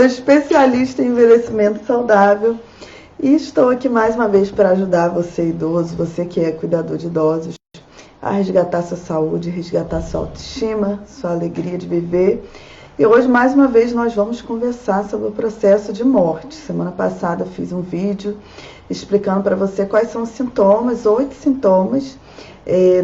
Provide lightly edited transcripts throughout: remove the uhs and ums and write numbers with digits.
sou especialista em envelhecimento saudável e estou aqui mais uma vez para ajudar você idoso, você que é cuidador de idosos, a resgatar sua saúde, resgatar sua autoestima, sua alegria de viver. E hoje, mais uma vez, nós vamos conversar sobre o processo de morte. Semana passada eu fiz um vídeo explicando para você quais são os sintomas, 8 sintomas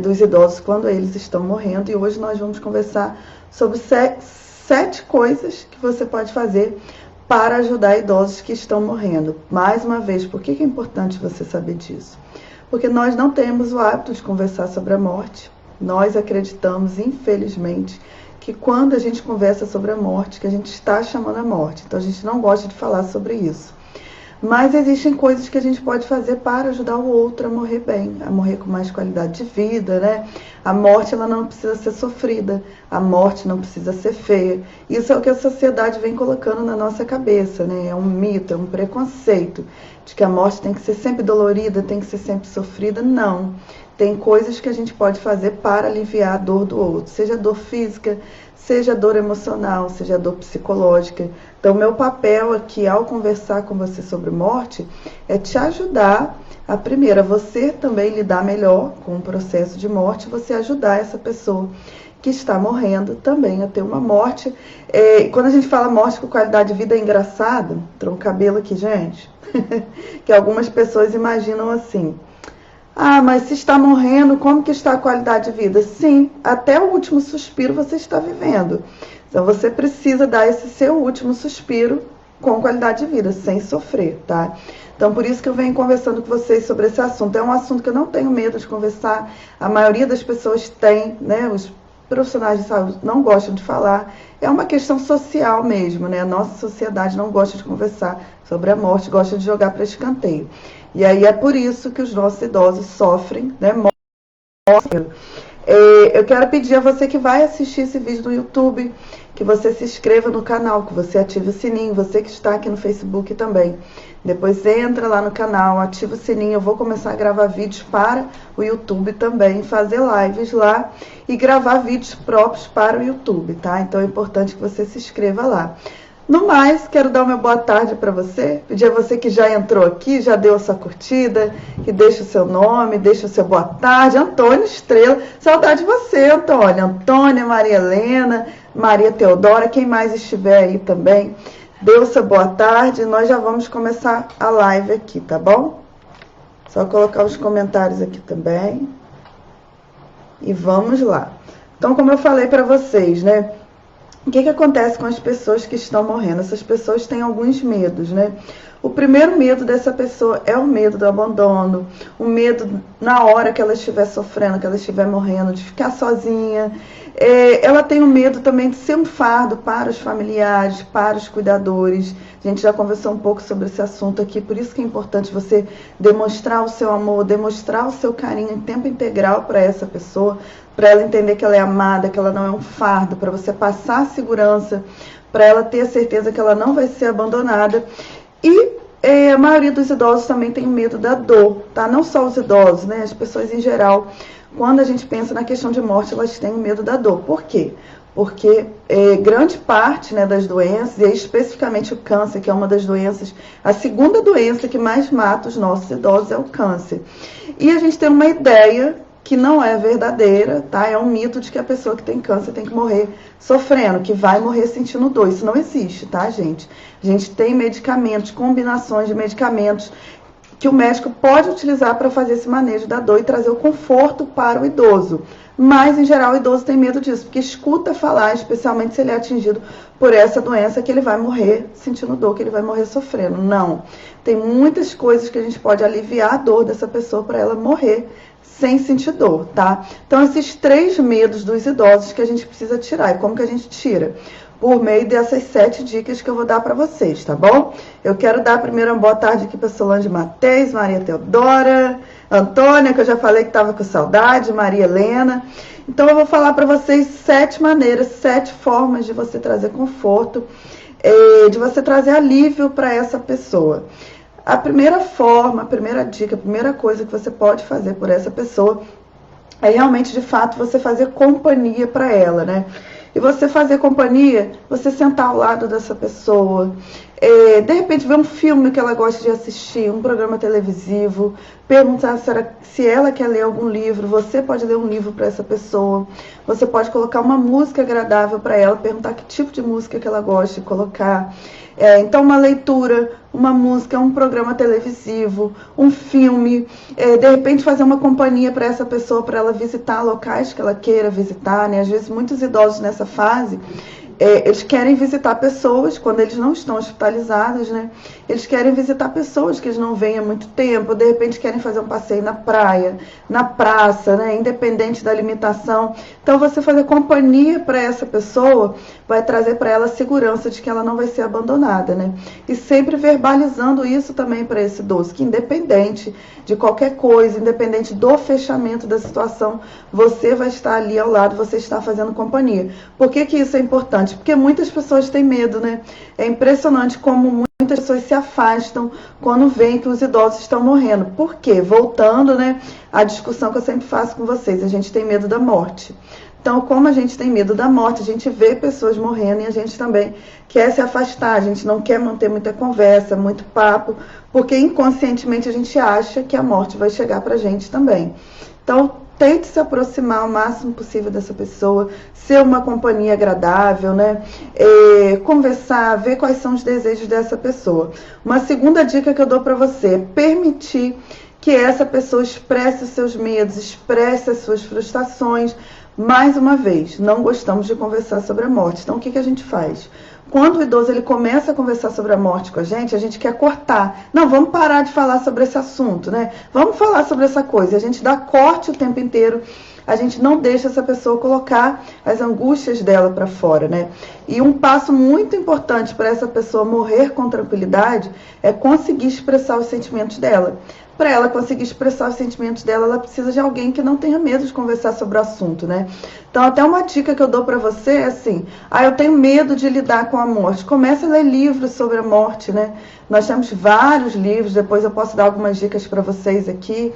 dos idosos quando eles estão morrendo. E hoje nós vamos conversar sobre 7 coisas que você pode fazer para ajudar idosos que estão morrendo. Mais uma vez, por que é importante você saber disso? Porque nós não temos o hábito de conversar sobre a morte. Nós acreditamos, infelizmente, que quando a gente conversa sobre a morte, que a gente está chamando a morte. Então a gente não gosta de falar sobre isso. Mas existem coisas que a gente pode fazer para ajudar o outro a morrer bem, a morrer com mais qualidade de vida, né? A morte, ela não precisa ser sofrida, a morte não precisa ser feia. Isso é o que a sociedade vem colocando na nossa cabeça, né? É um mito, é um preconceito de que a morte tem que ser sempre dolorida, tem que ser sempre sofrida. Não. Tem coisas que a gente pode fazer para aliviar a dor do outro, seja dor física, seja dor emocional, seja dor psicológica. Então, meu papel aqui, ao conversar com você sobre morte, é te ajudar a, primeiro, você também lidar melhor com o processo de morte, você ajudar essa pessoa que está morrendo também a ter uma morte. Quando a gente fala morte com qualidade de vida, é engraçado, entrou um cabelo aqui, gente, que algumas pessoas imaginam assim: ah, mas se está morrendo, como que está a qualidade de vida? Sim, até o último suspiro você está vivendo. Então você precisa dar esse seu último suspiro com qualidade de vida, sem sofrer, tá? Então por isso que eu venho conversando com vocês sobre esse assunto. É um assunto que eu não tenho medo de conversar. A maioria das pessoas tem, né? Os profissionais de saúde não gostam de falar. É uma questão social mesmo, né? A nossa sociedade não gosta de conversar sobre a morte, gosta de jogar para escanteio. E aí é por isso que os nossos idosos sofrem, né? Eu quero pedir a você que vai assistir esse vídeo no YouTube, que você se inscreva no canal, que você ative o sininho, você que está aqui no Facebook também. Depois entra lá no canal, ativa o sininho, eu vou começar a gravar vídeos para o YouTube também, fazer lives lá e gravar vídeos próprios para o YouTube, tá? Então é importante que você se inscreva lá. No mais, quero dar uma boa tarde para você, pedir a você que já entrou aqui, já deu a sua curtida, que deixa o seu nome, deixa o seu boa tarde. Antônio Estrela, saudade de você, Antônio. Antônia, Maria Helena, Maria Teodora, quem mais estiver aí também, dê o seu boa tarde. Nós já vamos começar a live aqui, tá bom? Só colocar os comentários aqui também. E vamos lá. Então, como eu falei para vocês, né? O que acontece com as pessoas que estão morrendo? Essas pessoas têm alguns medos, né? O primeiro medo dessa pessoa é o medo do abandono, o medo na hora que ela estiver sofrendo, que ela estiver morrendo, de ficar sozinha. Ela tem o medo também de ser um fardo para os familiares, para os cuidadores. A gente já conversou um pouco sobre esse assunto aqui, por isso que é importante você demonstrar o seu amor, demonstrar o seu carinho em tempo integral para essa pessoa, para ela entender que ela é amada, que ela não é um fardo, para você passar a segurança, para ela ter a certeza que ela não vai ser abandonada. E a maioria dos idosos também tem medo da dor, tá? Não só os idosos, né? As pessoas em geral, quando a gente pensa na questão de morte, elas têm medo da dor. Por quê? Porque grande parte, né, das doenças, e especificamente o câncer, que é uma das doenças, a segunda doença que mais mata os nossos idosos é o câncer. E a gente tem uma ideia que não é verdadeira, tá? É um mito de que a pessoa que tem câncer tem que morrer sofrendo, que vai morrer sentindo dor. Isso não existe, tá, gente? A gente tem medicamentos, combinações de medicamentos que o médico pode utilizar para fazer esse manejo da dor e trazer o conforto para o idoso. Mas, em geral, o idoso tem medo disso, porque escuta falar, especialmente se ele é atingido por essa doença, que ele vai morrer sentindo dor, que ele vai morrer sofrendo. Não. Tem muitas coisas que a gente pode aliviar a dor dessa pessoa para ela morrer sem sentir dor, tá? Então, esses 3 medos dos idosos que a gente precisa tirar. E como que a gente tira? Por meio dessas 7 dicas que eu vou dar para vocês, tá bom? Eu quero dar primeiro uma boa tarde aqui para Solange Mateus, Maria Teodora, Antônia, que eu já falei que estava com saudade, Maria Helena. Então, eu vou falar para vocês 7 maneiras, 7 formas de você trazer conforto, de você trazer alívio para essa pessoa. A primeira forma, a primeira dica, a primeira coisa que você pode fazer por essa pessoa é realmente, de fato, você fazer companhia para ela, né? E você fazer companhia, você sentar ao lado dessa pessoa, de repente ver um filme que ela gosta de assistir, um programa televisivo, perguntar se ela quer ler algum livro, você pode ler um livro para essa pessoa, você pode colocar uma música agradável para ela, perguntar que tipo de música que ela gosta de colocar. Então uma leitura, uma música, um programa televisivo, um filme, de repente fazer uma companhia para essa pessoa, para ela visitar locais que ela queira visitar, né? Às vezes muitos idosos nessa fase, eles querem visitar pessoas, quando eles não estão hospitalizados, né? Eles querem visitar pessoas que eles não veem há muito tempo, de repente querem fazer um passeio na praia, na praça, né? Independente da limitação. Então você fazer companhia para essa pessoa vai trazer para ela a segurança de que ela não vai ser abandonada, né? E sempre verbalizando isso também para esse idoso, que independente de qualquer coisa, independente do fechamento da situação, você vai estar ali ao lado, você está fazendo companhia. Por que que isso é importante? Porque muitas pessoas têm medo, né? É impressionante como muitas pessoas se afastam quando veem que os idosos estão morrendo. Por quê? Voltando, né, à discussão que eu sempre faço com vocês, a gente tem medo da morte. Então, como a gente tem medo da morte, a gente vê pessoas morrendo e a gente também quer se afastar, a gente não quer manter muita conversa, muito papo, porque inconscientemente a gente acha que a morte vai chegar pra gente também. Então, tente se aproximar o máximo possível dessa pessoa, ser uma companhia agradável, né? Conversar, ver quais são os desejos dessa pessoa. Uma segunda dica que eu dou para você é permitir que essa pessoa expresse os seus medos, expresse as suas frustrações. Mais uma vez, não gostamos de conversar sobre a morte. Então, o que a gente faz? Quando o idoso ele começa a conversar sobre a morte com a gente quer cortar. Não, vamos parar de falar sobre esse assunto, né? Vamos falar sobre essa coisa. A gente dá corte o tempo inteiro. A gente não deixa essa pessoa colocar as angústias dela para fora, né? E um passo muito importante para essa pessoa morrer com tranquilidade é conseguir expressar os sentimentos dela. Para ela conseguir expressar os sentimentos dela, ela precisa de alguém que não tenha medo de conversar sobre o assunto, né? Então, até uma dica que eu dou para você é assim: eu tenho medo de lidar com a morte. Comece a ler livros sobre a morte, né? Nós temos vários livros, depois eu posso dar algumas dicas para vocês aqui,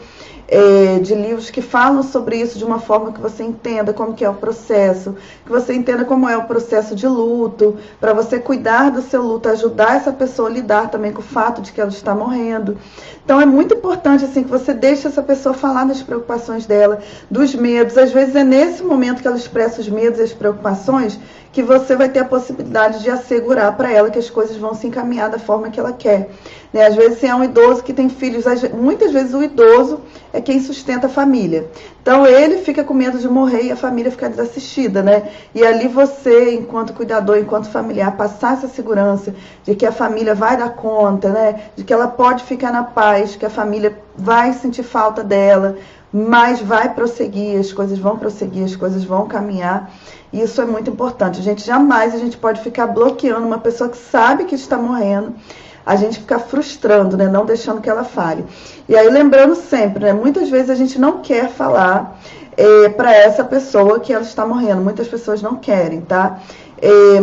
de livros que falam sobre isso de uma forma que você entenda como que é o processo, que você entenda como é o processo de luto, para você cuidar do seu luto, ajudar essa pessoa a lidar também com o fato de que ela está morrendo. Então é muito importante assim que você deixe essa pessoa falar das preocupações dela, dos medos. Às vezes é nesse momento que ela expressa os medos e as preocupações que você vai ter a possibilidade de assegurar para ela que as coisas vão se encaminhar da forma que ela quer. Né? Às vezes, se é um idoso que tem filhos, muitas vezes o idoso é quem sustenta a família. Então, ele fica com medo de morrer e a família fica desassistida, né? E ali você, enquanto cuidador, enquanto familiar, passar essa segurança de que a família vai dar conta, né? De que ela pode ficar na paz, que a família vai sentir falta dela, mas vai prosseguir, as coisas vão prosseguir, as coisas vão caminhar. Isso é muito importante. A gente pode ficar bloqueando uma pessoa que sabe que está morrendo, a gente ficar frustrando, né? Não deixando que ela fale. E aí, lembrando sempre, né? Muitas vezes a gente não quer falar para essa pessoa que ela está morrendo. Muitas pessoas não querem, tá?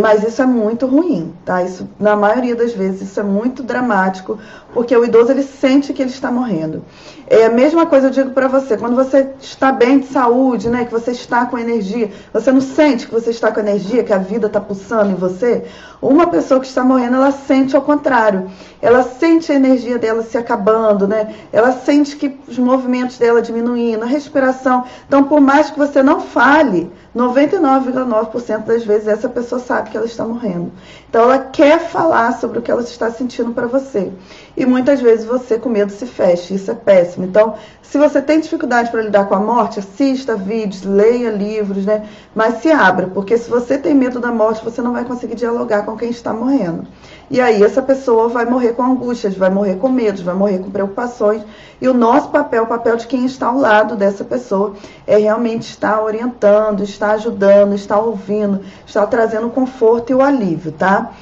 Mas isso é muito ruim, tá? Isso, na maioria das vezes, isso é muito dramático, porque o idoso, ele sente que ele está morrendo. É a mesma coisa eu digo para você, quando você está bem de saúde, né, que você está com energia, você não sente que você está com energia, que a vida está pulsando em você? Uma pessoa que está morrendo, ela sente ao contrário. Ela sente a energia dela se acabando, né? Ela sente que os movimentos dela diminuindo, a respiração. Então, por mais que você não fale, 99,9% das vezes essa pessoa sabe que ela está morrendo. Então, ela quer falar sobre o que ela está sentindo para você. E muitas vezes você, com medo, se fecha. Isso é péssimo. Então, se você tem dificuldade para lidar com a morte, assista vídeos, leia livros, né? Mas se abra, porque se você tem medo da morte, você não vai conseguir dialogar com quem está morrendo. E aí essa pessoa vai morrer com angústias, vai morrer com medos, vai morrer com preocupações. E o nosso papel, o papel de quem está ao lado dessa pessoa, é realmente estar orientando, estar ajudando, estar ouvindo, estar trazendo o conforto e o alívio, tá?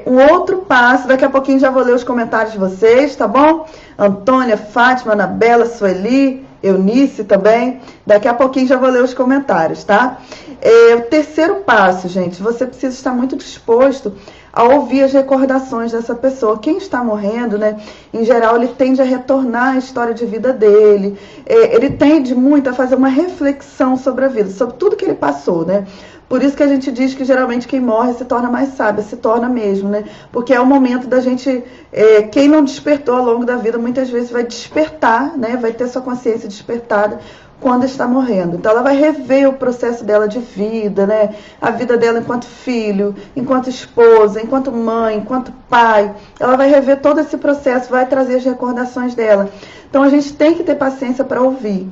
Um outro passo, daqui a pouquinho já vou ler os comentários de vocês, tá bom? Antônia, Fátima, Anabela, Sueli, Eunice também. Daqui a pouquinho já vou ler os comentários, tá? O terceiro passo, gente, você precisa estar muito disposto a ouvir as recordações dessa pessoa. Quem está morrendo, né, em geral, ele tende a retornar à história de vida dele, ele tende muito a fazer uma reflexão sobre a vida, sobre tudo que ele passou, né? Por isso que a gente diz que geralmente quem morre se torna mais sábio, se torna mesmo, né? Porque é o momento da gente, quem não despertou ao longo da vida, muitas vezes vai despertar, né? Vai ter sua consciência despertada quando está morrendo. Então ela vai rever o processo dela de vida, né? A vida dela enquanto filho, enquanto esposa, enquanto mãe, enquanto pai. Ela vai rever todo esse processo, vai trazer as recordações dela. Então a gente tem que ter paciência para ouvir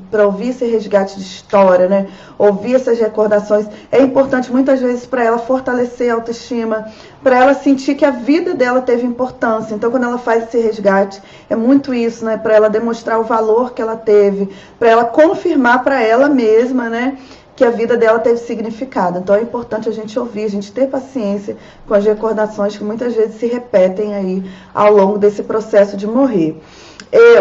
esse resgate de história, né? Ouvir essas recordações. É importante muitas vezes para ela fortalecer a autoestima, para ela sentir que a vida dela teve importância. Então quando ela faz esse resgate, é muito isso, né? Para ela demonstrar o valor que ela teve, para ela confirmar para ela mesma, né? Que a vida dela teve significado. Então é importante a gente ouvir, a gente ter paciência com as recordações que muitas vezes se repetem aí ao longo desse processo de morrer.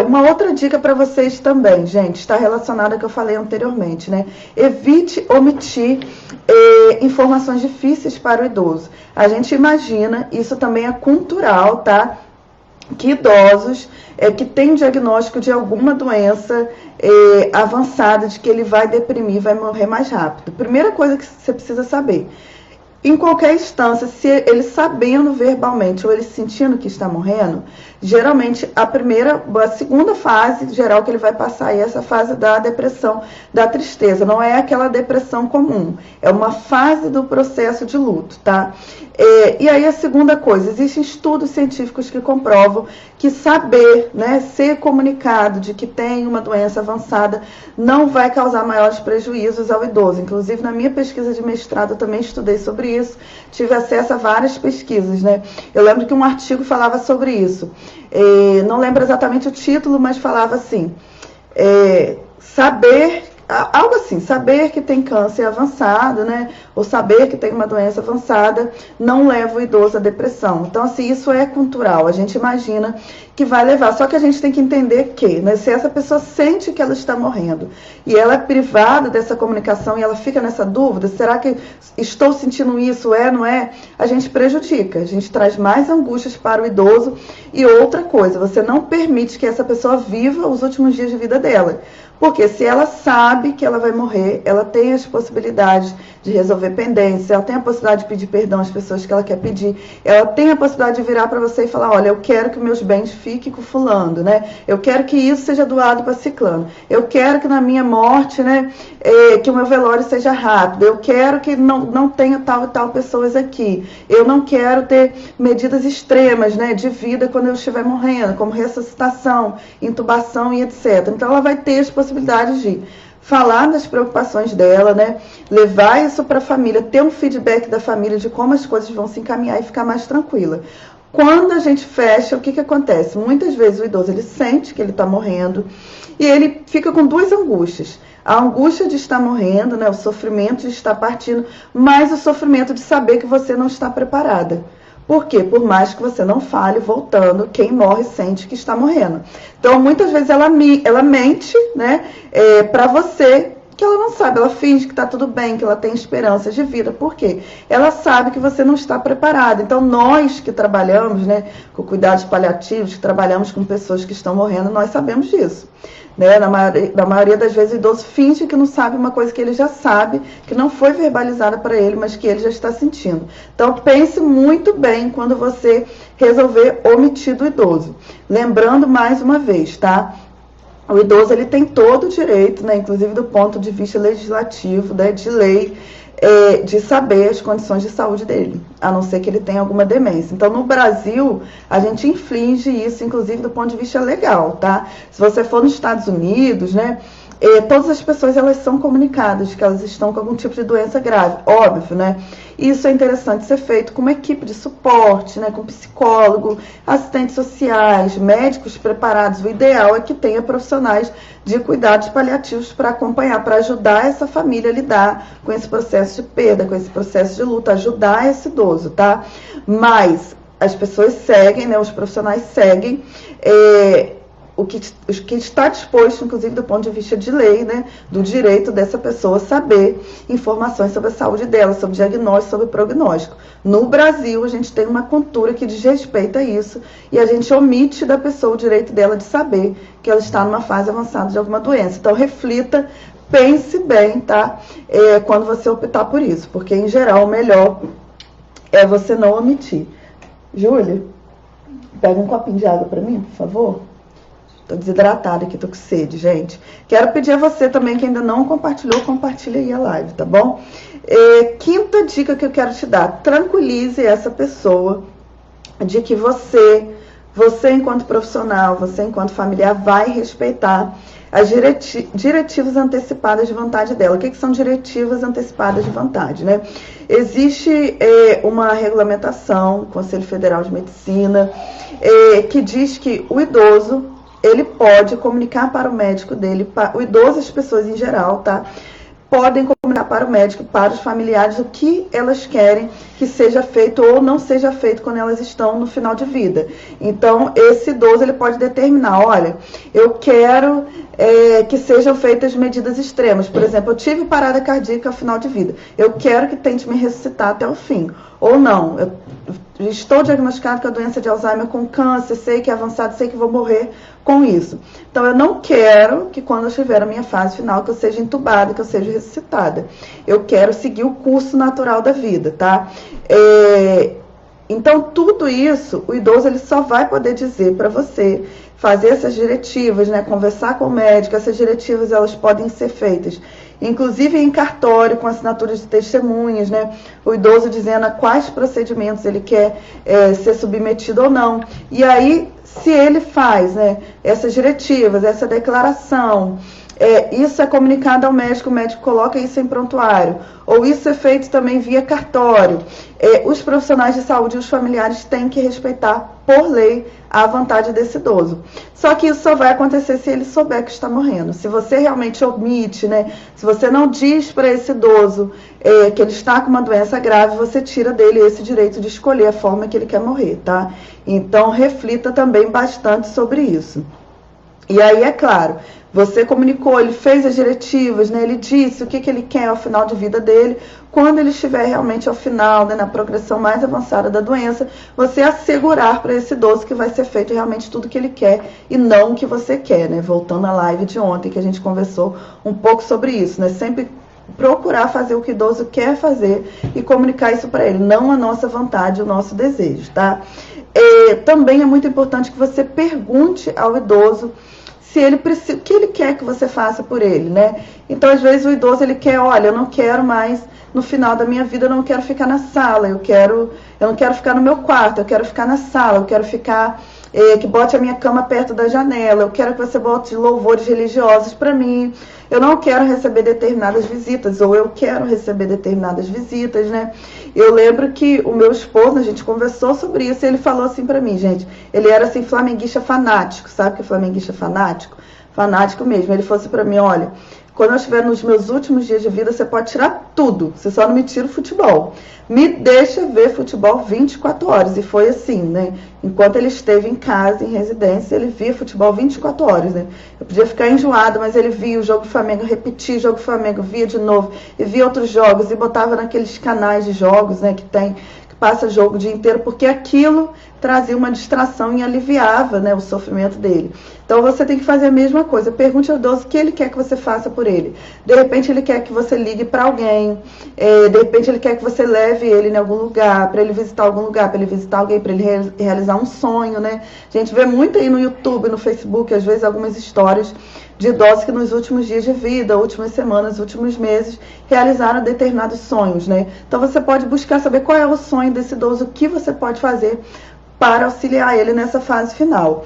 Uma outra dica para vocês também, gente, está relacionada ao que eu falei anteriormente, né? Evite omitir informações difíceis para o idoso. A gente imagina, isso também é cultural, tá? Que idosos que têm diagnóstico de alguma doença avançada, de que ele vai deprimir, vai morrer mais rápido. Primeira coisa que você precisa saber, em qualquer instância, se ele sabendo verbalmente ou ele sentindo que está morrendo, geralmente a segunda fase geral que ele vai passar é essa fase da depressão, da tristeza. Não é aquela depressão comum, é uma fase do processo de luto, tá? E aí a segunda coisa, existem estudos científicos que comprovam que saber, né, ser comunicado de que tem uma doença avançada não vai causar maiores prejuízos ao idoso. Inclusive na minha pesquisa de mestrado eu também estudei sobre isso, tive acesso a várias pesquisas, né? Eu lembro que um artigo falava sobre isso, não lembro exatamente o título, mas falava assim, algo assim, saber que tem câncer avançado, né? Ou saber que tem uma doença avançada não leva o idoso à depressão. Então, assim, isso é cultural. A gente imagina que vai levar. Só que a gente tem que entender que, né, se essa pessoa sente que ela está morrendo e ela é privada dessa comunicação e ela fica nessa dúvida, será que estou sentindo isso, não é? A gente prejudica. A gente traz mais angústias para o idoso. E outra coisa, você não permite que essa pessoa viva os últimos dias de vida dela. Porque se ela sabe que ela vai morrer, ela tem as possibilidades de resolver pendência, ela tem a possibilidade de pedir perdão às pessoas que ela quer pedir, ela tem a possibilidade de virar para você e falar, olha, eu quero que meus bens fiquem com fulano, né? Eu quero que isso seja doado para ciclano. Eu quero que na minha morte, né, que o meu velório seja rápido. Eu quero que não tenha tal e tal pessoas aqui. Eu não quero ter medidas extremas, né, de vida quando eu estiver morrendo, como ressuscitação, intubação e etc. Então ela vai ter as possibilidades de falar das preocupações dela, né? Levar isso para a família, ter um feedback da família de como as coisas vão se encaminhar e ficar mais tranquila. Quando a gente fecha, o que acontece? Muitas vezes o idoso ele sente que ele está morrendo e ele fica com duas angústias. A angústia de estar morrendo, né? O sofrimento de estar partindo, mas o sofrimento de saber que você não está preparada. Por quê? Por mais que você não fale, voltando, quem morre sente que está morrendo. Então, muitas vezes ela mente, né, para você que ela não sabe, ela finge que está tudo bem, que ela tem esperança de vida. Por quê? Ela sabe que você não está preparada. Então, nós que trabalhamos, né, com cuidados paliativos, que trabalhamos com pessoas que estão morrendo, nós sabemos disso. Né? Na maioria das vezes o idoso finge que não sabe uma coisa que ele já sabe, que não foi verbalizada para ele, mas que ele já está sentindo. Então pense muito bem quando você resolver omitir do idoso. Lembrando mais uma vez, tá? O idoso ele tem todo o direito, né, inclusive do ponto de vista legislativo, né, de lei, de saber as condições de saúde dele, a não ser que ele tenha alguma demência. Então, no Brasil, a gente inflige isso, inclusive, do ponto de vista legal, tá? Se você for nos Estados Unidos, né, todas as pessoas, elas são comunicadas que elas estão com algum tipo de doença grave, óbvio, né? Isso é interessante ser feito com uma equipe de suporte, né, com psicólogo, assistentes sociais, médicos preparados. O ideal é que tenha profissionais de cuidados paliativos para acompanhar, para ajudar essa família a lidar com esse processo de perda, com esse processo de luta, ajudar esse idoso, tá? Mas as pessoas seguem, né, os profissionais seguem o que está disposto, inclusive do ponto de vista de lei, né, do direito dessa pessoa saber informações sobre a saúde dela, sobre diagnóstico, sobre prognóstico. No Brasil, a gente tem uma cultura que desrespeita isso e a gente omite da pessoa o direito dela de saber que ela está numa fase avançada de alguma doença. Então, reflita, pense bem, tá? Quando você optar por isso, porque, em geral, o melhor é você não omitir. Júlia, pega um copinho de água para mim, por favor. Tô desidratada aqui, tô com sede, gente. Quero pedir a você também que ainda não compartilhou, compartilha aí a live, tá bom? Quinta dica que eu quero te dar: tranquilize essa pessoa de que você enquanto profissional, você enquanto familiar, vai respeitar as diretivas antecipadas de vontade dela. O que são diretivas antecipadas de vontade, né? Existe uma regulamentação, Conselho Federal de Medicina, que diz que o idoso, ele pode comunicar para o médico dele, o idoso, as pessoas em geral, tá? Podem comunicar para o médico, para os familiares, o que elas querem que seja feito ou não seja feito quando elas estão no final de vida. Então, esse idoso, ele pode determinar, olha, eu quero que sejam feitas medidas extremas. Por exemplo, eu tive parada cardíaca ao final de vida. Eu quero que tente me ressuscitar até o fim. Ou não, eu estou diagnosticado com a doença de Alzheimer, com câncer, sei que é avançado, sei que vou morrer com isso. Então, eu não quero que quando eu estiver na minha fase final, que eu seja entubada, que eu seja ressuscitada. Eu quero seguir o curso natural da vida, tá? Então, tudo isso, o idoso, ele só vai poder dizer para você, fazer essas diretivas, né? Conversar com o médico. Essas diretivas, elas podem ser feitas, inclusive em cartório, com assinatura de testemunhas, né? O idoso dizendo a quais procedimentos ele quer ser submetido ou não. E aí, se ele faz, né, essas diretivas, essa declaração, isso é comunicado ao médico, o médico coloca isso em prontuário, ou isso é feito também via cartório. Os profissionais de saúde e os familiares têm que respeitar, por lei, a vontade desse idoso. Só que isso só vai acontecer se ele souber que está morrendo. Se você realmente omite, né, se você não diz para esse idoso que ele está com uma doença grave, você tira dele esse direito de escolher a forma que ele quer morrer, tá? Então, reflita também bastante sobre isso. E aí, é claro, você comunicou, ele fez as diretivas, né? Ele disse o que ele quer ao final de vida dele. Quando ele estiver realmente ao final, né, na progressão mais avançada da doença, você assegurar para esse idoso que vai ser feito realmente tudo que ele quer e não o que você quer, né? Voltando à live de ontem, que a gente conversou um pouco sobre isso, né? Sempre procurar fazer o que o idoso quer fazer e comunicar isso para ele, não a nossa vontade, o nosso desejo, tá? Também é muito importante que você pergunte ao idoso se ele precisa, o que ele quer que você faça por ele, né? Então, às vezes, o idoso, ele quer, olha, eu não quero mais, no final da minha vida, eu não quero ficar na sala, eu não quero ficar no meu quarto, eu quero ficar na sala, eu quero ficar, que bote a minha cama perto da janela, eu quero que você bote louvores religiosos para mim, eu não quero receber determinadas visitas, ou eu quero receber determinadas visitas, né? Eu lembro que o meu esposo, a gente conversou sobre isso, e ele falou assim pra mim, gente, ele era assim, flamenguista fanático, sabe o que é flamenguista fanático? Fanático mesmo. Ele falou assim pra mim, olha, quando eu estiver nos meus últimos dias de vida, você pode tirar tudo, você só não me tira o futebol. Me deixa ver futebol 24 horas. E foi assim, né? Enquanto ele esteve em casa, em residência, ele via futebol 24 horas, né? Eu podia ficar enjoada, mas ele via o jogo do Flamengo, repetia o jogo do Flamengo, via de novo, e via outros jogos, e botava naqueles canais de jogos, né, que passa jogo o dia inteiro, porque aquilo trazia uma distração e aliviava, né, o sofrimento dele. Então, você tem que fazer a mesma coisa. Pergunte ao idoso o que ele quer que você faça por ele. De repente, ele quer que você ligue para alguém. De repente, ele quer que você leve ele em algum lugar, para ele visitar algum lugar, para ele visitar alguém, para ele realizar um sonho, né? A gente vê muito aí no YouTube, no Facebook, às vezes, algumas histórias de idosos que nos últimos dias de vida, últimas semanas, últimos meses, realizaram determinados sonhos, né? Então, você pode buscar saber qual é o sonho desse idoso, o que você pode fazer para auxiliar ele nessa fase final.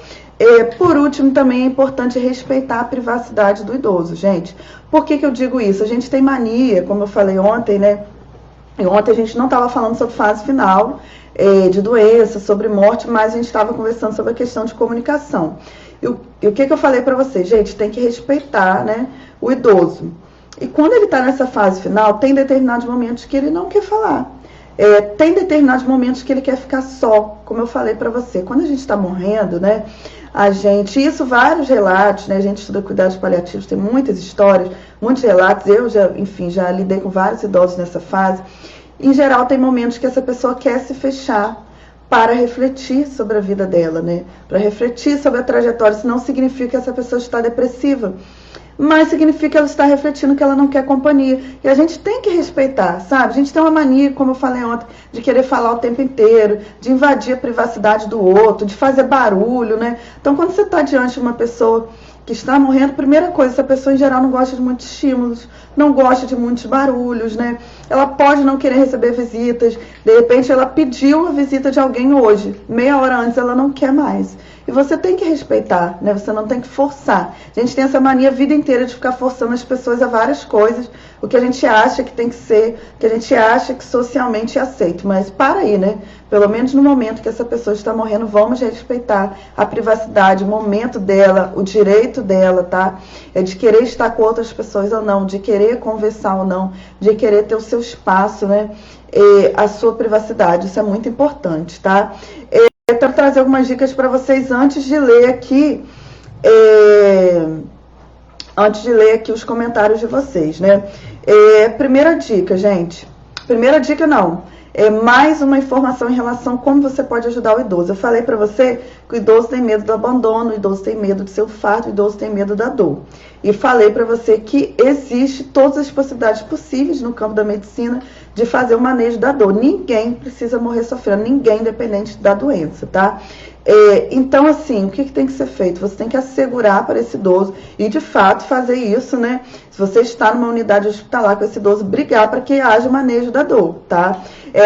Por último, também é importante respeitar a privacidade do idoso, gente. Por que eu digo isso? A gente tem mania, como eu falei ontem, né? E ontem a gente não estava falando sobre fase final de doença, sobre morte, mas a gente estava conversando sobre a questão de comunicação. E o que eu falei para vocês? Gente, tem que respeitar, né, o idoso. E quando ele está nessa fase final, tem determinados momentos que ele não quer falar. Tem determinados momentos que ele quer ficar só, como eu falei para você. Quando a gente está morrendo, né? Isso vários relatos, né? A gente estuda cuidados paliativos, tem muitas histórias, muitos relatos. Eu já lidei com vários idosos nessa fase. Em geral, tem momentos que essa pessoa quer se fechar para refletir sobre a vida dela, né? Para refletir sobre a trajetória. Isso não significa que essa pessoa está depressiva, mas significa que ela está refletindo que ela não quer companhia. E a gente tem que respeitar, sabe? A gente tem uma mania, como eu falei ontem, de querer falar o tempo inteiro, de invadir a privacidade do outro, de fazer barulho, né? Então, quando você está diante de uma pessoa que está morrendo, primeira coisa, essa pessoa em geral não gosta de muitos estímulos, não gosta de muitos barulhos, né? Ela pode não querer receber visitas, de repente ela pediu a visita de alguém hoje, meia hora antes ela não quer mais. E você tem que respeitar, né? Você não tem que forçar. A gente tem essa mania a vida inteira de ficar forçando as pessoas a várias coisas, o que a gente acha que tem que ser, o que a gente acha que socialmente é aceito. Mas para aí, né? Pelo menos no momento que essa pessoa está morrendo, vamos respeitar a privacidade, o momento dela, o direito dela, tá? É de querer estar com outras pessoas ou não, de querer conversar ou não, de querer ter o seu espaço, né? A sua privacidade, isso é muito importante, tá? Eu quero trazer algumas dicas para vocês antes de ler aqui, os comentários de vocês, né? Primeira dica, gente. Primeira dica não. Mais uma informação em relação a como você pode ajudar o idoso. Eu falei para você que o idoso tem medo do abandono, o idoso tem medo de ser o fato, o idoso tem medo da dor. E falei para você que existe todas as possibilidades possíveis no campo da medicina de fazer o manejo da dor. Ninguém precisa morrer sofrendo, ninguém independente da doença, tá? Então, assim, o que tem que ser feito? Você tem que assegurar para esse idoso e, de fato, fazer isso, né? Se você está numa unidade hospitalar com esse idoso, brigar para que haja manejo da dor, tá?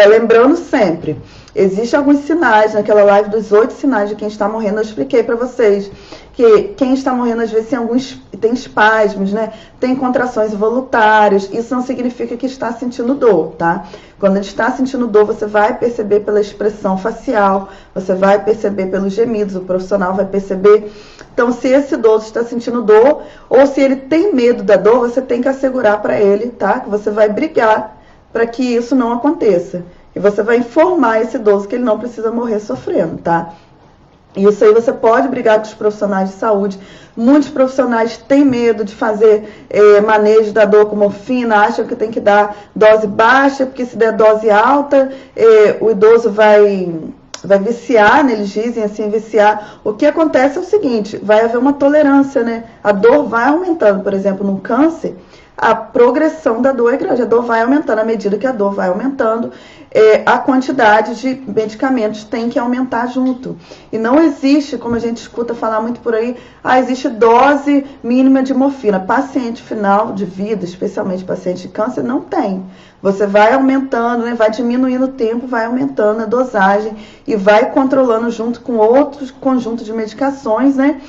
Lembrando sempre, existem alguns sinais, naquela live dos 8 sinais de quem está morrendo, eu expliquei para vocês que quem está morrendo, às vezes, tem espasmos, né? Tem contrações involuntárias, isso não significa que está sentindo dor, tá? Quando ele está sentindo dor, você vai perceber pela expressão facial, você vai perceber pelos gemidos, o profissional vai perceber. Então, se esse idoso está sentindo dor, ou se ele tem medo da dor, você tem que assegurar para ele, tá? Que você vai brigar para que isso não aconteça. E você vai informar esse idoso que ele não precisa morrer sofrendo, tá? Isso aí você pode brigar com os profissionais de saúde. Muitos profissionais têm medo de fazer manejo da dor com morfina, acham que tem que dar dose baixa, porque se der dose alta, o idoso vai viciar, né? Eles dizem assim, viciar. O que acontece é o seguinte, vai haver uma tolerância, né? A dor vai aumentando, por exemplo, num câncer, a progressão da dor é grande, a dor vai aumentando, à medida que a dor vai aumentando, a quantidade de medicamentos tem que aumentar junto. E não existe, como a gente escuta falar muito por aí, existe dose mínima de morfina. Paciente final de vida, especialmente paciente de câncer, não tem. Você vai aumentando, né, vai diminuindo o tempo, vai aumentando a dosagem e vai controlando junto com outros conjuntos de medicações, né,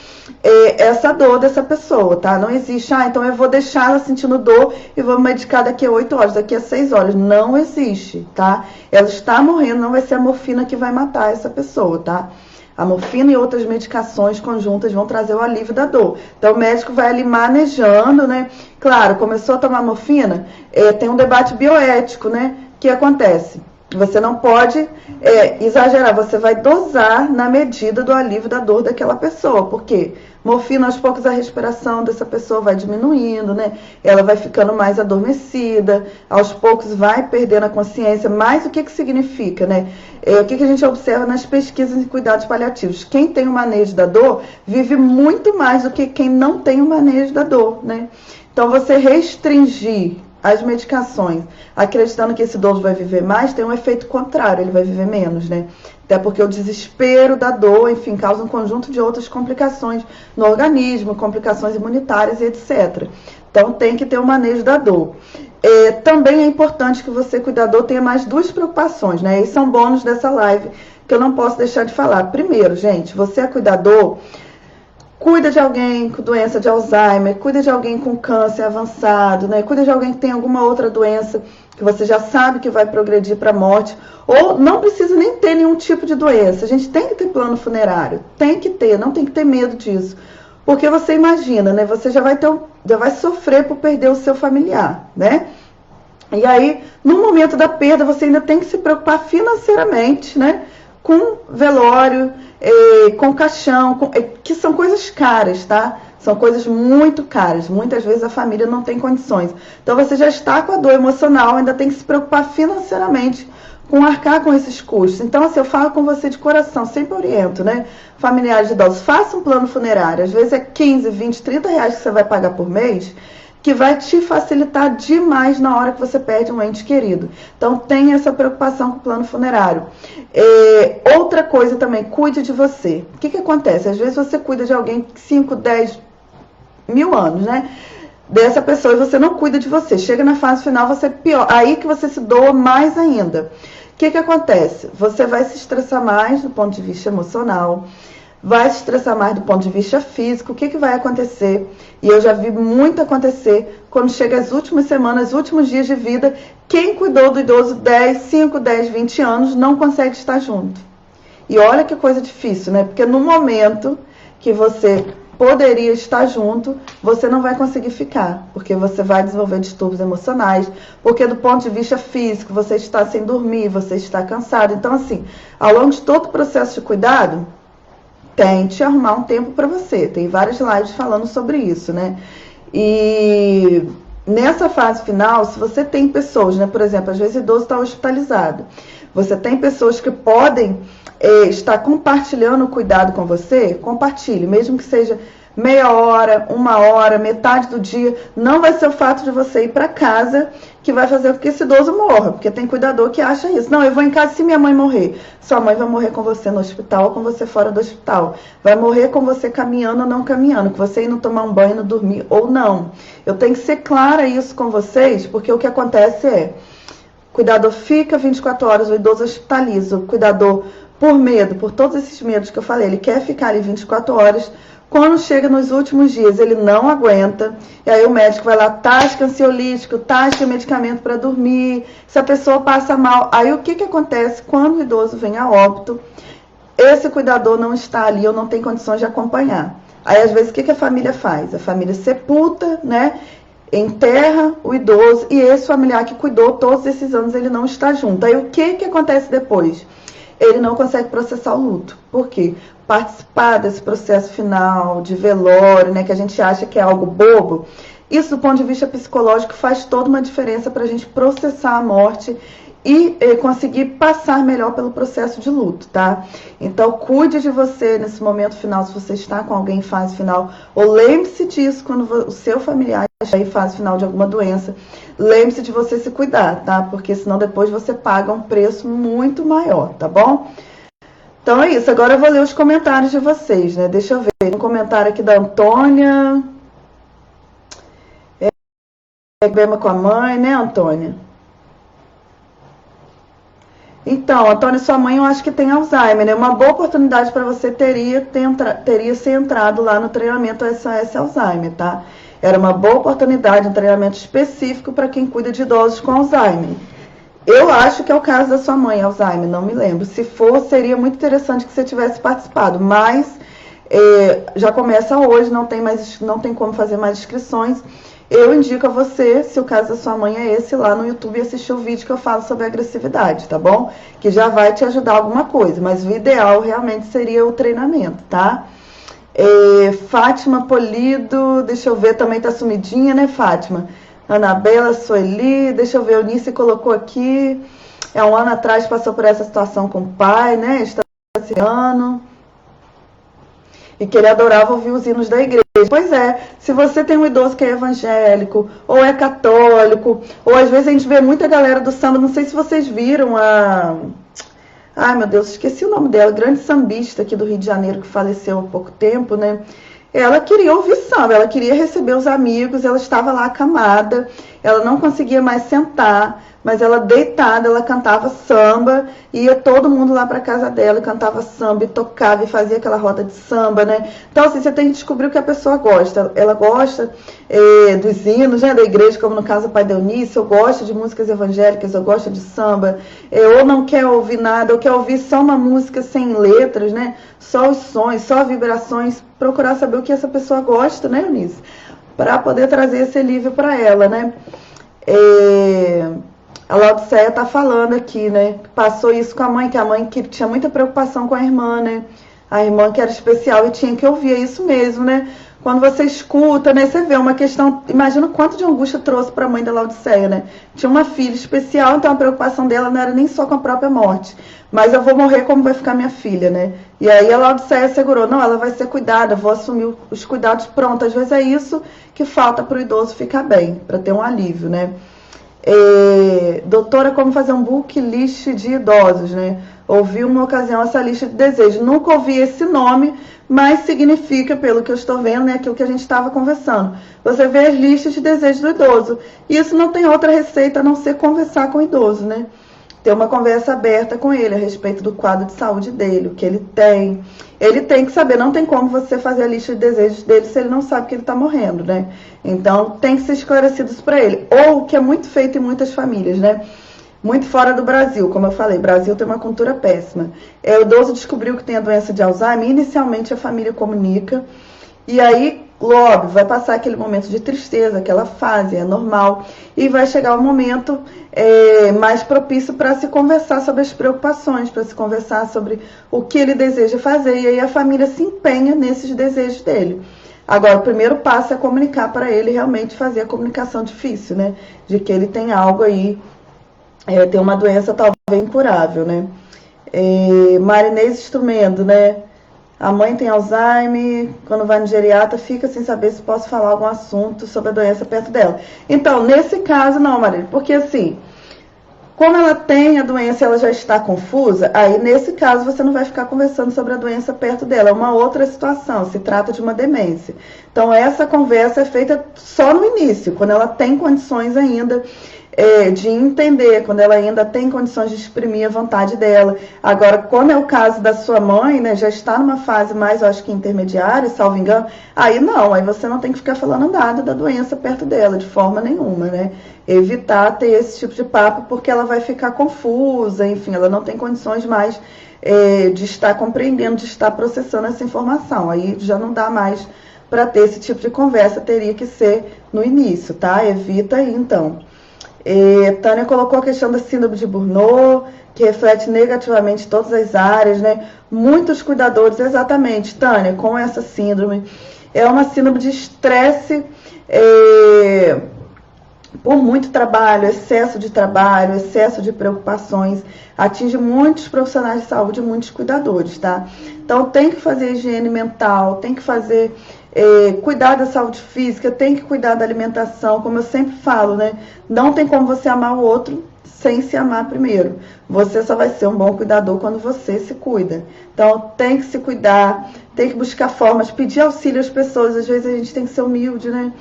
essa dor dessa pessoa, tá? Não existe, então eu vou deixar ela sentindo dor e vou medicar daqui a 8 horas, daqui a 6 horas. Não existe, tá? Ela está morrendo, não vai ser a morfina que vai matar essa pessoa, tá? A morfina e outras medicações conjuntas vão trazer o alívio da dor. Então, o médico vai ali manejando, né? Claro, começou a tomar morfina, tem um debate bioético, né? O que acontece? Você não pode exagerar, você vai dosar na medida do alívio da dor daquela pessoa. Por quê? Morfina, aos poucos, a respiração dessa pessoa vai diminuindo, né? Ela vai ficando mais adormecida, aos poucos vai perdendo a consciência. Mas o que significa, né? O que a gente observa nas pesquisas em cuidados paliativos? Quem tem o manejo da dor vive muito mais do que quem não tem o manejo da dor, né? Então, você restringir as medicações, acreditando que esse idoso vai viver mais, tem um efeito contrário, ele vai viver menos, né? Até porque o desespero da dor, enfim, causa um conjunto de outras complicações no organismo, complicações imunitárias e etc. Então, tem que ter o manejo da dor. Também é importante que você, cuidador, tenha mais 2 preocupações, né? Esses são bônus dessa live que eu não posso deixar de falar. Primeiro, gente, você é cuidador, cuida de alguém com doença de Alzheimer, cuida de alguém com câncer avançado, né? Cuida de alguém que tem alguma outra doença que você já sabe que vai progredir para a morte, ou não precisa nem ter nenhum tipo de doença. A gente tem que ter plano funerário, tem que ter, não tem que ter medo disso. Porque você imagina, né? Você já vai sofrer por perder o seu familiar, né? E aí, no momento da perda, você ainda tem que se preocupar financeiramente, né? Com velório, com caixão, que são coisas caras, tá? São coisas muito caras. Muitas vezes a família não tem condições. Então você já está com a dor emocional, ainda tem que se preocupar financeiramente com arcar com esses custos. Então, assim, eu falo com você de coração, sempre oriento, né? Familiares de idosos, faça um plano funerário. Às vezes é 15, 20, 30 reais que você vai pagar por mês, que vai te facilitar demais na hora que você perde um ente querido. Então, tenha essa preocupação com o plano funerário. Outra coisa também, cuide de você. O que acontece? Às vezes você cuida de alguém 5, 10 mil anos, né? Dessa pessoa e você não cuida de você. Chega na fase final, você pior. Aí que você se doa mais ainda. O que acontece? Você vai se estressar mais do ponto de vista emocional, vai se estressar mais do ponto de vista físico. O que vai acontecer? E eu já vi muito acontecer quando chega as últimas semanas, os últimos dias de vida, quem cuidou do idoso 5, 10, 20 anos não consegue estar junto. E olha que coisa difícil, né? Porque no momento que você poderia estar junto, você não vai conseguir ficar, porque você vai desenvolver distúrbios emocionais, porque do ponto de vista físico, você está sem dormir, você está cansado. Então, assim, ao longo de todo o processo de cuidado, tente arrumar um tempo para você. Tem várias lives falando sobre isso, né? E nessa fase final, se você tem pessoas, né? Por exemplo, às vezes o idoso está hospitalizado. Você tem pessoas que podem estar compartilhando o cuidado com você, compartilhe, mesmo que seja meia hora, 1 hora, metade do dia. Não vai ser o fato de você ir para casa que vai fazer com que esse idoso morra, porque tem cuidador que acha isso. Não, eu vou em casa se minha mãe morrer. Sua mãe vai morrer com você no hospital ou com você fora do hospital. Vai morrer com você caminhando ou não caminhando, com você indo tomar um banho, dormir ou não. Eu tenho que ser clara isso com vocês, porque o que acontece é, o cuidador fica 24 horas, o idoso hospitaliza, o cuidador, por medo, por todos esses medos que eu falei, ele quer ficar ali 24 horas, quando chega nos últimos dias, ele não aguenta, e aí o médico vai lá, tasca ansiolítico, tasca medicamento para dormir, se a pessoa passa mal, aí o que acontece quando o idoso vem a óbito? Esse cuidador não está ali, ou não tem condições de acompanhar. Aí, às vezes, o que a família faz? A família sepulta, né? Enterra o idoso, e esse familiar que cuidou todos esses anos, ele não está junto. Aí, o que acontece depois? Ele não consegue processar o luto. Por quê? Participar desse processo final de velório, né, que a gente acha que é algo bobo, isso do ponto de vista psicológico faz toda uma diferença para a gente processar a morte e conseguir passar melhor pelo processo de luto, tá? Então, cuide de você nesse momento final, se você está com alguém em fase final, ou lembre-se disso quando o seu familiar está em fase final de alguma doença, lembre-se de você se cuidar, tá? Porque senão depois você paga um preço muito maior, tá bom? Então é isso, agora eu vou ler os comentários de vocês, né? Deixa eu ver, um comentário aqui da Antônia. Problema com a mãe, né, Antônia? Então, Antônia, sua mãe eu acho que tem Alzheimer, né? Uma boa oportunidade para você teria ser entrado lá no treinamento SOS Alzheimer, tá? Era uma boa oportunidade, um treinamento específico para quem cuida de idosos com Alzheimer. Eu acho que é o caso da sua mãe, Alzheimer, não me lembro. Se for, seria muito interessante que você tivesse participado, mas já começa hoje, não tem como fazer mais inscrições. Eu indico a você, se o caso da sua mãe é esse, lá no YouTube assistir o vídeo que eu falo sobre agressividade, tá bom? Que já vai te ajudar alguma coisa, mas o ideal realmente seria o treinamento, tá? Fátima Polido, deixa eu ver, também tá sumidinha, né, Fátima? Anabela Sueli, deixa eu ver, Eunice colocou aqui, 1 ano atrás passou por essa situação com o pai, né, está esse ano, e que ele adorava ouvir os hinos da igreja. Pois é, se você tem um idoso que é evangélico, ou é católico, ou às vezes a gente vê muita galera do samba, não sei se vocês viram ai meu Deus, esqueci o nome dela, grande sambista aqui do Rio de Janeiro, que faleceu há pouco tempo, né? Ela queria ouvir samba, ela queria receber os amigos, ela estava lá acamada, ela não conseguia mais sentar, mas ela deitada, ela cantava samba, ia todo mundo lá para casa dela, e cantava samba, e tocava, e fazia aquela roda de samba, né? Então, assim, você tem que descobrir o que a pessoa gosta. Ela gosta dos hinos, né, da igreja, como no caso o pai da Eunice, eu gosto de músicas evangélicas, eu gosto de samba, ou não quer ouvir nada, ou quer ouvir só uma música sem letras, né? Só os sons, só vibrações, procurar saber o que essa pessoa gosta, né, Eunice? Para poder trazer esse alívio para ela, né? A Laodiceia está falando aqui, né? Passou isso com a mãe, que a mãe que tinha muita preocupação com a irmã, né? A irmã que era especial e tinha que ouvir, é isso mesmo, né? Quando você escuta, né? Você vê uma questão, imagina o quanto de angústia trouxe para a mãe da Laodiceia, né? Tinha uma filha especial, então a preocupação dela não era nem só com a própria morte, mas eu vou morrer, como vai ficar minha filha, né? E aí a Laodiceia assegurou, não, ela vai ser cuidada, vou assumir os cuidados, pronto. Às vezes é isso que falta para o idoso ficar bem, para ter um alívio, né? Doutora, como fazer um book list de idosos, né? Ouvi uma ocasião essa lista de desejos. Nunca ouvi esse nome, mas significa, pelo que eu estou vendo, né, aquilo que a gente estava conversando. Você vê as listas de desejos do idoso. E isso não tem outra receita a não ser conversar com o idoso, né? Ter uma conversa aberta com ele a respeito do quadro de saúde dele, o que ele tem. Ele tem que saber, não tem como você fazer a lista de desejos dele se ele não sabe que ele está morrendo, né? Então, tem que ser esclarecido isso para ele. Ou, o que é muito feito em muitas famílias, né? Muito fora do Brasil, como eu falei, o Brasil tem uma cultura péssima. O idoso descobriu que tem a doença de Alzheimer, inicialmente a família comunica, e aí, logo, vai passar aquele momento de tristeza, aquela fase, é normal, e vai chegar o momento mais propício para se conversar sobre as preocupações, para se conversar sobre o que ele deseja fazer, e aí a família se empenha nesses desejos dele. Agora, o primeiro passo é comunicar para ele, realmente fazer a comunicação difícil, né? De que ele tem algo aí, tem uma doença talvez incurável, né? Marinês Instrumento, né? A mãe tem Alzheimer, quando vai no geriatra, fica sem saber se posso falar algum assunto sobre a doença perto dela. Então, nesse caso, não, Maria, porque assim, como ela tem a doença e ela já está confusa, aí nesse caso você não vai ficar conversando sobre a doença perto dela, é uma outra situação, se trata de uma demência. Então, essa conversa é feita só no início, quando ela tem condições ainda de entender, quando ela ainda tem condições de exprimir a vontade dela. Agora, quando é o caso da sua mãe, né, já está numa fase mais, eu acho que intermediária, salvo engano, aí não, aí você não tem que ficar falando nada da doença perto dela, de forma nenhuma, né? Evitar ter esse tipo de papo, porque ela vai ficar confusa, enfim, ela não tem condições mais de estar compreendendo, de estar processando essa informação. Aí já não dá mais para ter esse tipo de conversa, teria que ser no início, tá? Evita aí, então. Tânia colocou a questão da síndrome de Burnout, que reflete negativamente todas as áreas, né? Muitos cuidadores, exatamente, Tânia, com essa síndrome. É uma síndrome de estresse por muito trabalho, excesso de preocupações, atinge muitos profissionais de saúde, muitos cuidadores, tá? Então tem que fazer higiene mental, tem que fazer cuidar da saúde física, tem que cuidar da alimentação, como eu sempre falo, né? Não tem como você amar o outro sem se amar primeiro. Você só vai ser um bom cuidador quando você se cuida. Então tem que se cuidar, tem que buscar formas, pedir auxílio às pessoas. Às vezes a gente tem que ser humilde, né?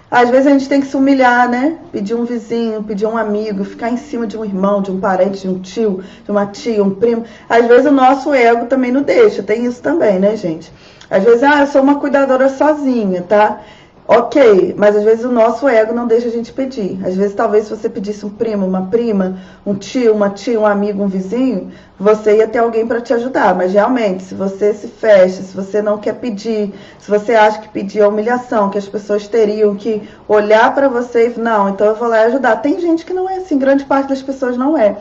Às vezes a gente tem que se humilhar, né? Pedir um vizinho, pedir um amigo, ficar em cima de um irmão, de um parente, de um tio, de uma tia, um primo. Às vezes o nosso ego também não deixa, tem isso também, né, gente? Às vezes, eu sou uma cuidadora sozinha, tá? Ok, mas às vezes o nosso ego não deixa a gente pedir. Às vezes, talvez, se você pedisse um primo, uma prima, um tio, uma tia, um amigo, um vizinho, você ia ter alguém para te ajudar. Mas, realmente, se você se fecha, se você não quer pedir, se você acha que pedir é humilhação, que as pessoas teriam que olhar para você e não, então eu vou lá ajudar. Tem gente que não é assim, grande parte das pessoas não é.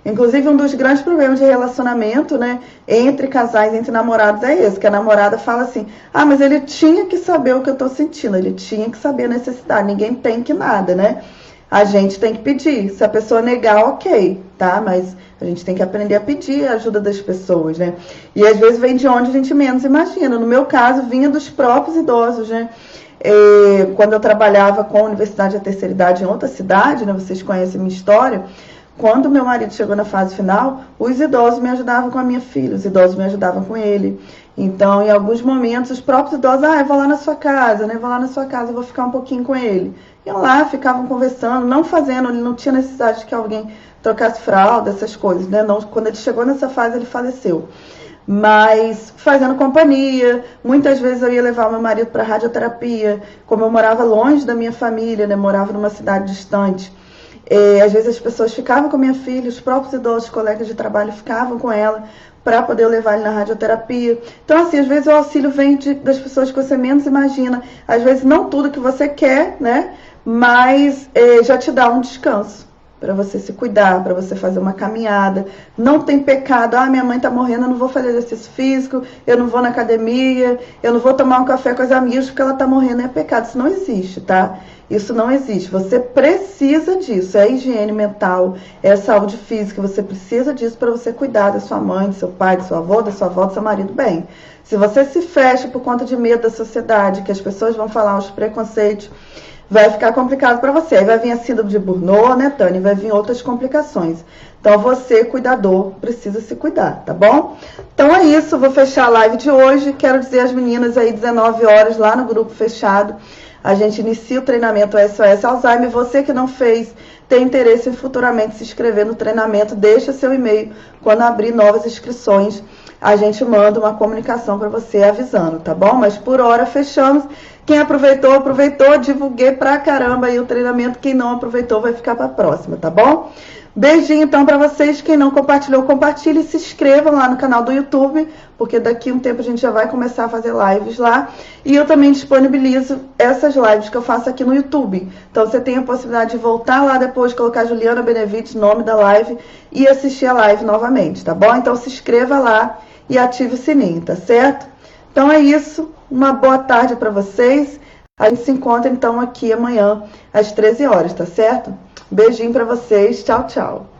Inclusive, um dos grandes problemas de relacionamento, né, entre casais, entre namorados, é esse, que a namorada fala assim, mas ele tinha que saber o que eu tô sentindo, ele tinha que saber a necessidade, ninguém tem que nada, né? A gente tem que pedir, se a pessoa negar, ok, tá? Mas a gente tem que aprender a pedir a ajuda das pessoas, né? E às vezes vem de onde a gente menos imagina. No meu caso, vinha dos próprios idosos, né? Quando eu trabalhava com a Universidade da Terceira Idade em outra cidade, né? Vocês conhecem a minha história. Quando meu marido chegou na fase final, os idosos me ajudavam com a minha filha, os idosos me ajudavam com ele. Então, em alguns momentos, os próprios idosos, eu vou lá na sua casa, né? Vou lá na sua casa, eu vou ficar um pouquinho com ele. Iam lá, ficavam conversando, não fazendo, ele não tinha necessidade de que alguém trocasse fralda, essas coisas, né? Não, quando ele chegou nessa fase, ele faleceu. Mas fazendo companhia, muitas vezes eu ia levar o meu marido para radioterapia, como eu morava longe da minha família, né? Morava numa cidade distante. Às vezes as pessoas ficavam com a minha filha, os próprios idosos, colegas de trabalho ficavam com ela para poder eu levar ele na radioterapia. Então, assim, às vezes o auxílio vem das pessoas que você menos imagina. Às vezes não tudo que você quer, né? mas já te dá um descanso para você se cuidar, para você fazer uma caminhada. Não tem pecado, minha mãe tá morrendo, eu não vou fazer exercício físico, eu não vou na academia, eu não vou tomar um café com as amigas porque ela tá morrendo, é pecado. Isso não existe, tá? Isso não existe. Você precisa disso, é higiene mental, é saúde física, você precisa disso para você cuidar da sua mãe, do seu pai, do seu avô, da sua avó, do seu marido bem. Se você se fecha por conta de medo da sociedade, que as pessoas vão falar, os preconceitos, vai ficar complicado para você. Aí vai vir a síndrome de Burnout, né, Tânia? Vai vir outras complicações. Então, você, cuidador, precisa se cuidar, tá bom? Então, é isso. Vou fechar a live de hoje. Quero dizer às meninas aí, 19 horas, lá no grupo fechado, a gente inicia o treinamento SOS Alzheimer. Você que não fez, tem interesse em futuramente se inscrever no treinamento, deixa seu e-mail. Quando abrir novas inscrições, a gente manda uma comunicação para você avisando, tá bom? Mas por hora fechamos. Quem aproveitou, aproveitou. Divulguei pra caramba aí o treinamento. Quem não aproveitou vai ficar pra próxima, tá bom? Beijinho então pra vocês. Quem não compartilhou, compartilhe. Se inscrevam lá no canal do YouTube, porque daqui a um tempo a gente já vai começar a fazer lives lá. E eu também disponibilizo essas lives que eu faço aqui no YouTube. Então você tem a possibilidade de voltar lá depois, colocar Juliana Benevides, nome da live, e assistir a live novamente, tá bom? Então se inscreva lá e ative o sininho, tá certo? Então é isso. Uma boa tarde para vocês. A gente se encontra então aqui amanhã às 13 horas, tá certo? Beijinho para vocês. Tchau, tchau.